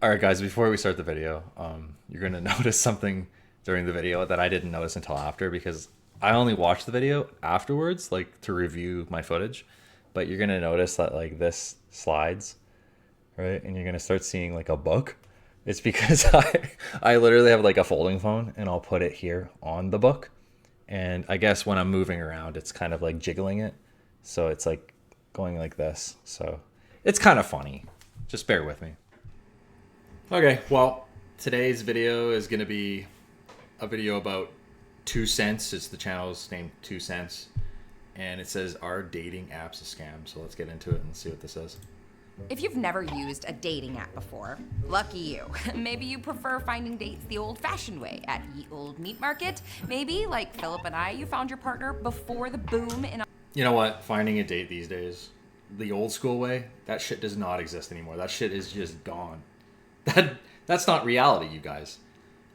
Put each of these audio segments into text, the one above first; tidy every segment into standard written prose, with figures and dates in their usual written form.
All right, guys, before we start the video, you're going to notice something during the video that I didn't notice until after because I only watched the video afterwards, like to review my footage. But you're going to notice that like this slides, right? And you're going to start seeing like a book. It's because I literally have like a folding phone and I'll put it here on the book. And I guess when I'm moving around, it's kind of like jiggling it. So it's like going like this. So it's kind of funny. Just bear with me. Okay, well, today's video is going to be a video about 2 cents. It's the channel's named 2 cents. And it says, "Are dating apps a scam?" So let's get into it and see what this is. If you've never used a dating app before, lucky you. Maybe you prefer finding dates the old-fashioned way at Ye Old Meat Market. Maybe, like Philip and I, you found your partner before the boom in... You know what? Finding a date these days, the old school way, that shit does not exist anymore. That shit is just gone. That's not reality, you guys.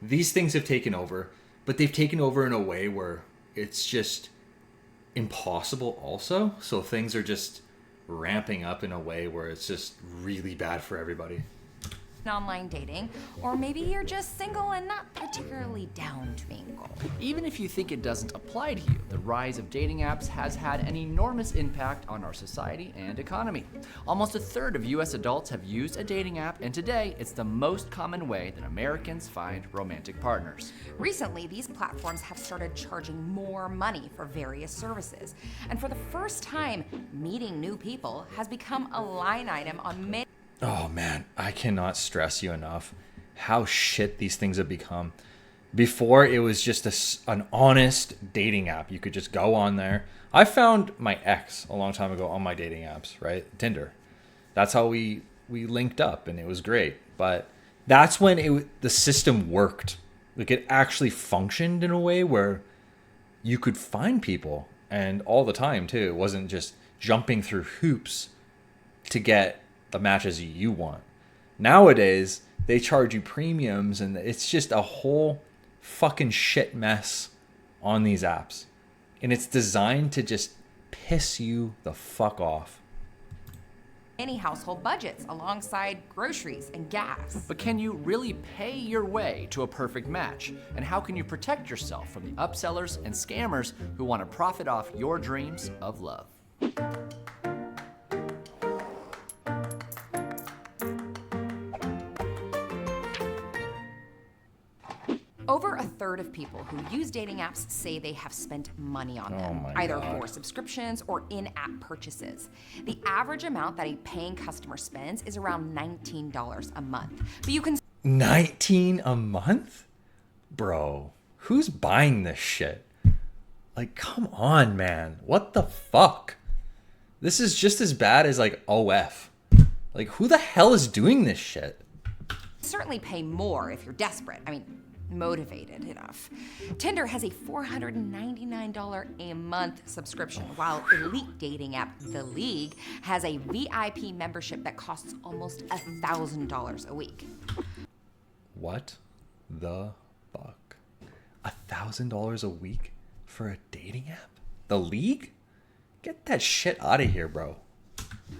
These things have taken over, but they've taken over in a way where it's just impossible also. So things are just ramping up in a way where it's just really bad for everybody. online dating, or maybe you're just single and not particularly down to mingle. Even if you think it doesn't apply to you, the rise of dating apps has had an enormous impact on our society and economy. Almost a third of US adults have used a dating app, and today it's the most common way that Americans find romantic partners. Recently, these platforms have started charging more money for various services, and for the first time, meeting new people has become a line item on many. Oh man, I cannot stress you enough how shit these things have become. Before, it was just an honest dating app. You could just go on there. I found my ex a long time ago on my dating apps, right? Tinder. That's how we linked up, and it was great. But that's when the system worked. Like, it actually functioned in a way where you could find people, and all the time too. It wasn't just jumping through hoops to get the matches you want. Nowadays, they charge you premiums, and it's just a whole fucking shit mess on these apps. And it's designed to just piss you the fuck off. Any household budgets alongside groceries and gas. But can you really pay your way to a perfect match? And how can you protect yourself from the upsellers and scammers who want to profit off your dreams of love? Over a third of people who use dating apps say they have spent money on them, my either God. for subscriptions or in-app purchases. The average amount that a paying customer spends is around $19 a month. But you can 19 a month? Bro, who's buying this shit? Like, come on, man. What the fuck? This is just as bad as like OF. Like, who the hell is doing this shit? certainly pay more if you're desperate. I mean, motivated enough. Tinder has a $499 a month subscription, while elite dating app The League has a VIP membership that costs almost $1,000 a week. What the fuck? $1,000 a week for a dating app? The League? Get that shit out of here, bro.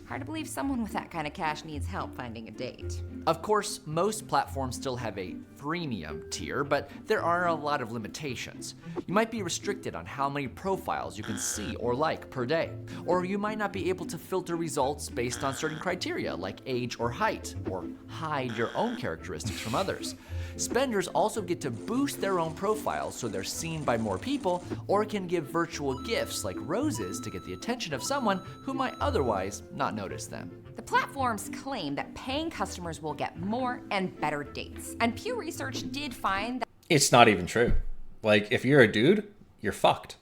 Hard to believe someone with that kind of cash needs help finding a date. Of course, most platforms still have a freemium tier, but there are a lot of limitations. You might be restricted on how many profiles you can see or like per day, or you might not be able to filter results based on certain criteria like age or height, or hide your own characteristics from others. Spenders also get to boost their own profiles so they're seen by more people, or can give virtual gifts like roses to get the attention of someone who might otherwise not notice them. The platforms claim that paying customers will get more and better dates. And Pew Research did find that It's not even true. Like, if you're a dude, you're fucked.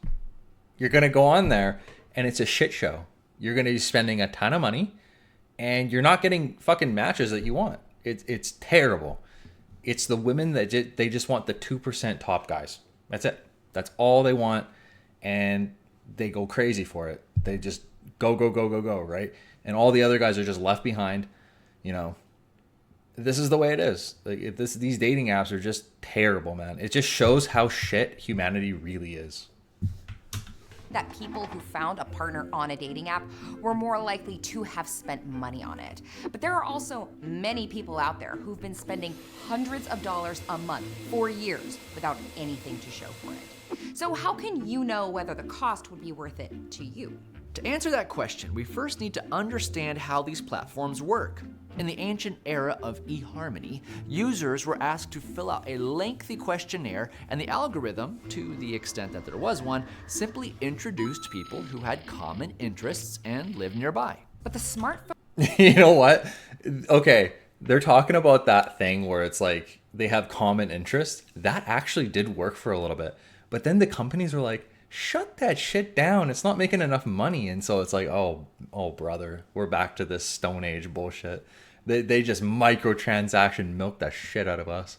You're going to go on there and it's a shit show. You're going to be spending a ton of money and you're not getting fucking matches that you want. It's terrible. It's the women that they just want the 2% top guys. That's it. That's all they want. And they go crazy for it. They just go, right? And all the other guys are just left behind. You know, this is the way it is. Like, these dating apps are just terrible, man. It just shows how shit humanity really is. that people who found a partner on a dating app were more likely to have spent money on it. But there are also many people out there who've been spending hundreds of dollars a month for years without anything to show for it. So how can you know whether the cost would be worth it to you? To answer that question, we first need to understand how these platforms work. In the ancient era of eHarmony, users were asked to fill out a lengthy questionnaire, and the algorithm, to the extent that there was one, simply introduced people who had common interests and lived nearby. But the smartphone You know what? Okay, they're talking about that thing where it's like they have common interests. That actually did work for a little bit. But then the companies were like, shut that shit down. It's not making enough money. And so it's like, oh brother, we're back to this Stone Age bullshit. They just microtransaction milk the shit out of us.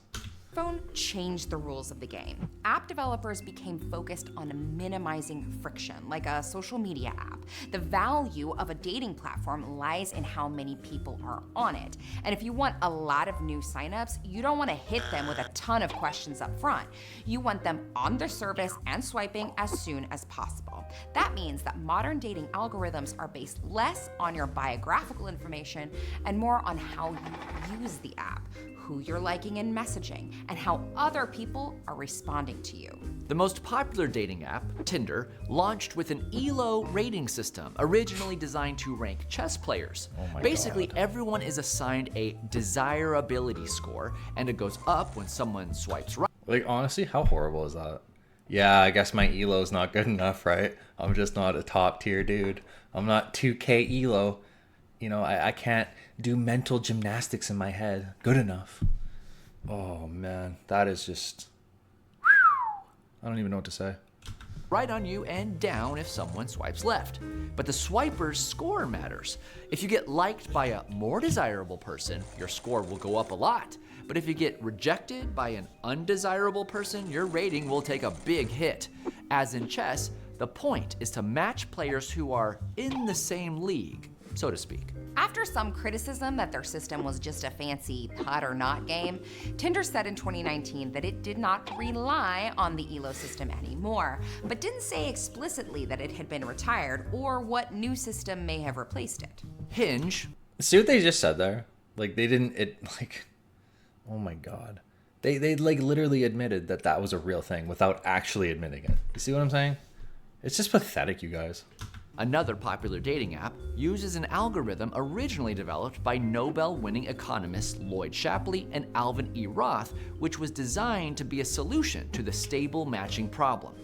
Phone changed the rules of the game. App developers became focused on minimizing friction, like a social media app. The value of a dating platform lies in how many people are on it. And if you want a lot of new signups, you don't want to hit them with a ton of questions up front. You want them on the service and swiping as soon as possible. That means that modern dating algorithms are based less on your biographical information and more on how you use the app, who you're liking and messaging, and how other people are responding to you. The most popular dating app, Tinder, launched with an ELO rating system originally designed to rank chess players. Oh my Basically, God. everyone is assigned a desirability score, and it goes up when someone swipes right. Like, honestly, how horrible is that? Yeah, I guess my ELO's not good enough, right? I'm just not a top tier dude. I'm not 2K ELO. You know, I can't do mental gymnastics in my head good enough. Oh, man. That is just... I don't even know what to say. Right on you and down if someone swipes left. But the swiper's score matters. If you get liked by a more desirable person, your score will go up a lot. But if you get rejected by an undesirable person, your rating will take a big hit. As in chess, the point is to match players who are in the same league, so to speak. After some criticism that their system was just a fancy hot or not game, Tinder said in 2019 that it did not rely on the ELO system anymore, but didn't say explicitly that it had been retired or what new system may have replaced it. Hinge, See what they just said there? Like, they didn't... Oh my God. They like literally admitted that that was a real thing without actually admitting it. You see what I'm saying? It's just pathetic, you guys. another popular dating app, uses an algorithm originally developed by Nobel-winning economists Lloyd Shapley and Alvin E. Roth, which was designed to be a solution to the stable matching problem.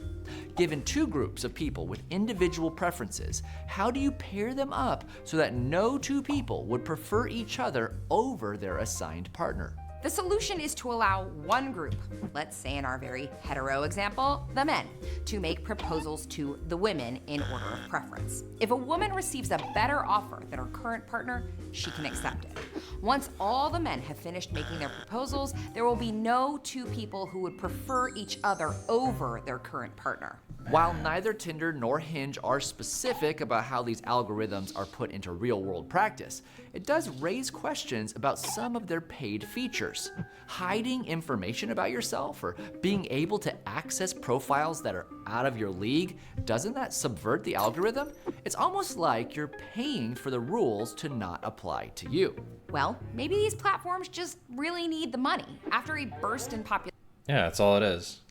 Given two groups of people with individual preferences, how do you pair them up so that no two people would prefer each other over their assigned partner? The solution is to allow one group, let's say in our very hetero example, the men, to make proposals to the women in order of preference. If a woman receives a better offer than her current partner, she can accept it. Once all the men have finished making their proposals, there will be no two people who would prefer each other over their current partner. While neither Tinder nor Hinge are specific about how these algorithms are put into real-world practice, it does raise questions about some of their paid features. Hiding information about yourself or being able to access profiles that are out of your league, doesn't that subvert the algorithm? It's almost like you're paying for the rules to not apply to you. Well, maybe these platforms just really need the money. After a burst in popularity, Yeah, that's all it is.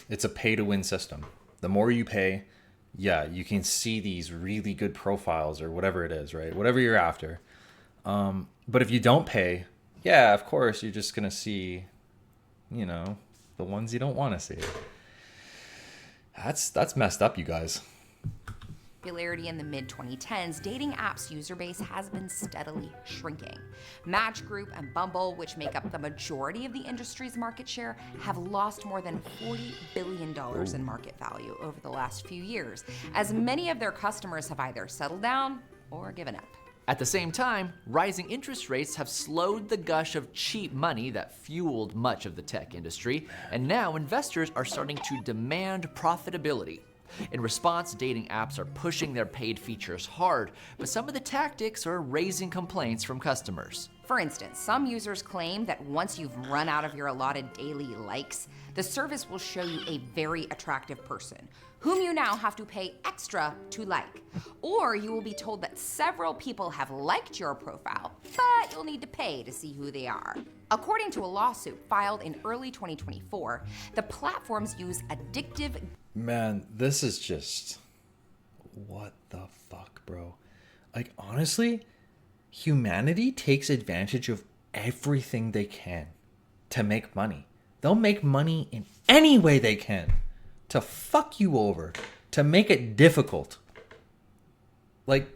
It's a pay-to-win system. The more you pay, yeah, you can see these really good profiles or whatever it is, right? Whatever you're after. But if you don't pay, yeah, of course, you're just going to see, you know, the ones you don't want to see. That's messed up, you guys. in the mid-2010s, dating apps' user base has been steadily shrinking. Match Group and Bumble, which make up the majority of the industry's market share, have lost more than $40 billion in market value over the last few years, as many of their customers have either settled down or given up. At the same time, rising interest rates have slowed the gush of cheap money that fueled much of the tech industry, and now investors are starting to demand profitability. In response, dating apps are pushing their paid features hard, but some of the tactics are raising complaints from customers. For instance, some users claim that once you've run out of your allotted daily likes, the service will show you a very attractive person, whom you now have to pay extra to like. Or you will be told that several people have liked your profile, but you'll need to pay to see who they are. According to a lawsuit filed in early 2024, the platforms use addictive... Man, this is just... What the fuck, bro? Like, honestly, humanity takes advantage of everything they can to make money. They'll make money in any way they can to fuck you over, to make it difficult. Like,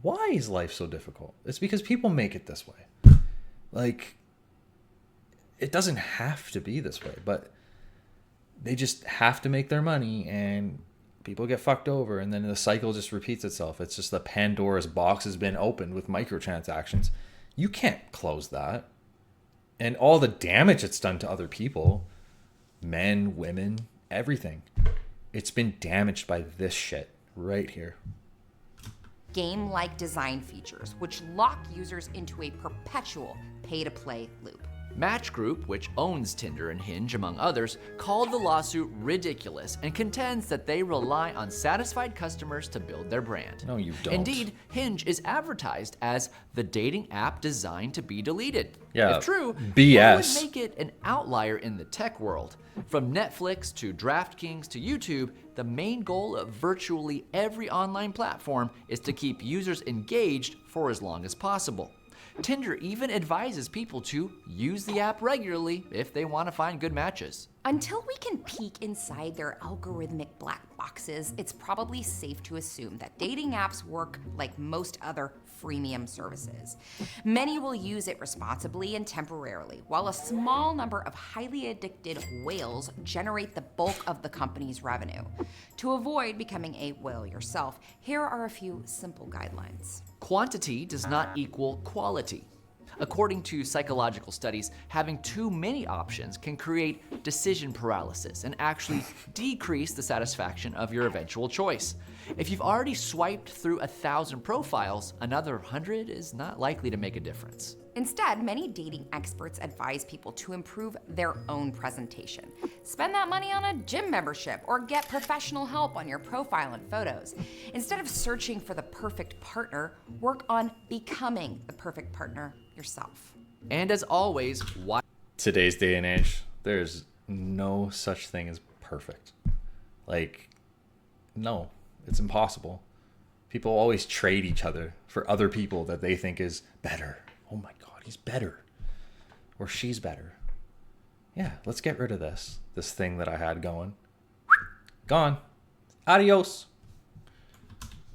why is life so difficult? It's because people make it this way. Like, it doesn't have to be this way, but they just have to make their money and people get fucked over, and then the cycle just repeats itself. It's just the Pandora's box has been opened with microtransactions. You can't close that. And all the damage it's done to other people, men, women, everything. It's been damaged by this shit right here. game-like design features, which lock users into a perpetual pay-to-play loop. Match Group, which owns Tinder and Hinge among others, called the lawsuit ridiculous and contends that they rely on satisfied customers to build their brand. No, you don't. Indeed, Hinge is advertised as the dating app designed to be deleted. Yeah, if true, BS. that would make it an outlier in the tech world. From Netflix to DraftKings to YouTube, the main goal of virtually every online platform is to keep users engaged for as long as possible. Tinder even advises people to use the app regularly if they want to find good matches. Until we can peek inside their algorithmic black boxes, it's probably safe to assume that dating apps work like most other freemium services. Many will use it responsibly and temporarily, while a small number of highly addicted whales generate the bulk of the company's revenue. To avoid becoming a whale yourself, here are a few simple guidelines. Quantity does not equal quality. According to psychological studies, having too many options can create decision paralysis and actually decrease the satisfaction of your eventual choice. If you've already swiped through 1,000 profiles, another 100 is not likely to make a difference. Instead, many dating experts advise people to improve their own presentation. Spend that money on a gym membership or get professional help on your profile and photos. Instead of searching for the perfect partner, work on becoming the perfect partner yourself. And as always, why Today's day and age, there's no such thing as perfect. Like, no, it's impossible. People always trade each other for other people that they think is better. Oh my God, he's better. Or she's better. Yeah, let's get rid of this thing that I had going. Gone. Adios.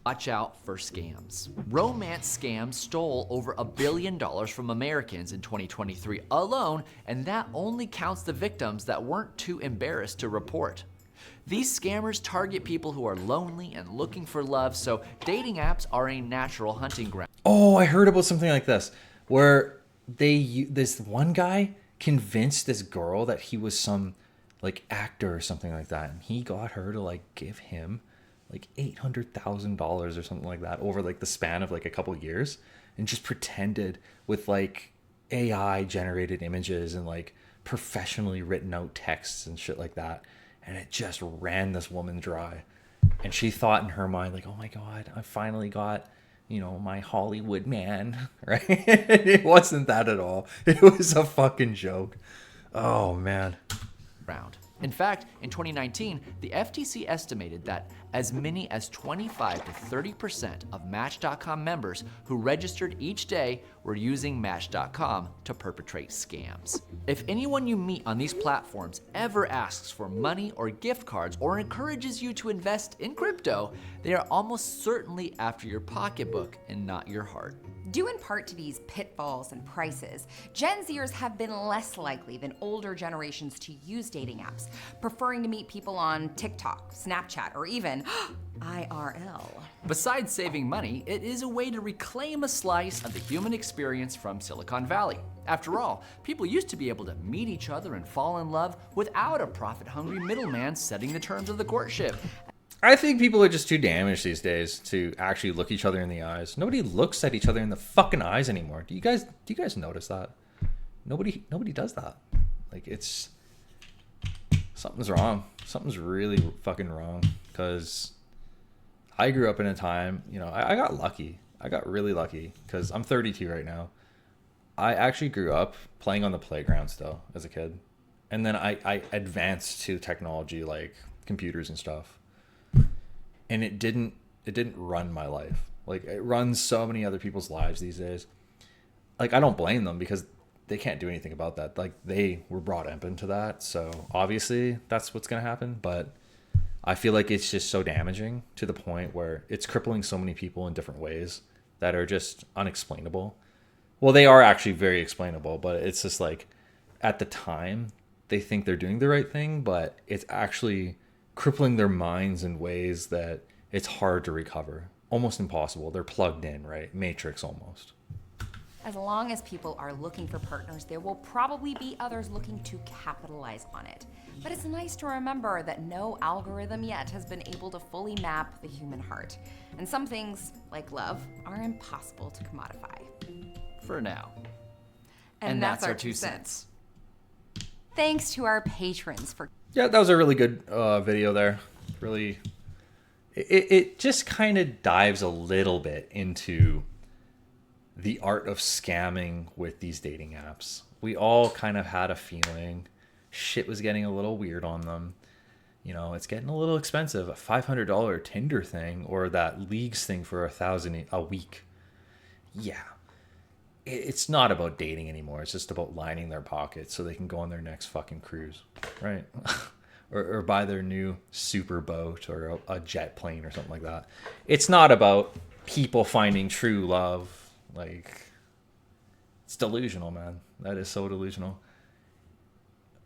Watch out for scams. Romance scams stole over $1 billion from Americans in 2023 alone, and that only counts the victims that weren't too embarrassed to report. These scammers target people who are lonely and looking for love, so dating apps are a natural hunting ground. Oh, I heard about something like this where this one guy convinced this girl that he was some like actor or something like that, and he got her to like give him like $800,000 or something like that over like the span of like a couple years, and just pretended with like AI generated images and like professionally written out texts and shit like that, and it just ran this woman dry. And she thought in her mind like, oh my God, I finally got, you know, my Hollywood man, right? It wasn't that at all. It was a fucking joke. Oh man. In fact, in 2019, the FTC estimated that as many as 25 to 30% of Match.com members who registered each day were using Match.com to perpetrate scams. If anyone you meet on these platforms ever asks for money or gift cards or encourages you to invest in crypto, they are almost certainly after your pocketbook and not your heart. Due in part to these pitfalls and prices, Gen Zers have been less likely than older generations to use dating apps, preferring to meet people on TikTok, Snapchat, or even IRL. Besides saving money, it is a way to reclaim a slice of the human experience from Silicon Valley. After all, people used to be able to meet each other and fall in love without a profit-hungry middleman setting the terms of the courtship. I think people are just too damaged these days to actually look each other in the eyes. Nobody looks at each other in the fucking eyes anymore. Do you guys notice that? Nobody does that. Like, it's something's wrong. Something's really fucking wrong. Because I grew up in a time, you know, I got lucky. I got really lucky because I'm 32 right now. I actually grew up playing on the playground still as a kid. And then I advanced to technology like computers and stuff. And it didn't run my life. Like, it runs so many other people's lives these days. Like, I don't blame them because they can't do anything about that. Like, they were brought up into that. So obviously that's what's going to happen. But I feel like it's just so damaging to the point where it's crippling so many people in different ways that are just unexplainable. Well, they are actually very explainable, but it's just like at the time they think they're doing the right thing, but it's actually crippling their minds in ways that it's hard to recover. Almost impossible. They're plugged in, right? Matrix almost. As long as people are looking for partners, there will probably be others looking to capitalize on it. But it's nice to remember that no algorithm yet has been able to fully map the human heart. And some things, like love, are impossible to commodify. For now. And that's our 2 cents. Thanks to our patrons for... Yeah, that was a really good video there. Really, it just kind of dives a little bit into the art of scamming with these dating apps. We all kind of had a feeling shit was getting a little weird on them. You know, it's getting a little expensive. A $500 Tinder thing or that Leagues thing for $1,000 a week. Yeah. It's not about dating anymore. It's just about lining their pockets so they can go on their next fucking cruise, right? or buy their new super boat or a jet plane or something like that. It's not about people finding true love. Like, it's delusional, man. That is so delusional.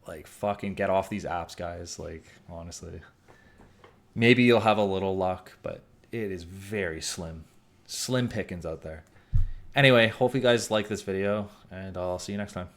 Like, fucking get off these apps, guys. Like, honestly. Maybe you'll have a little luck, but it is very slim. Slim pickings out there. Anyway, hope you guys like this video, and I'll see you next time.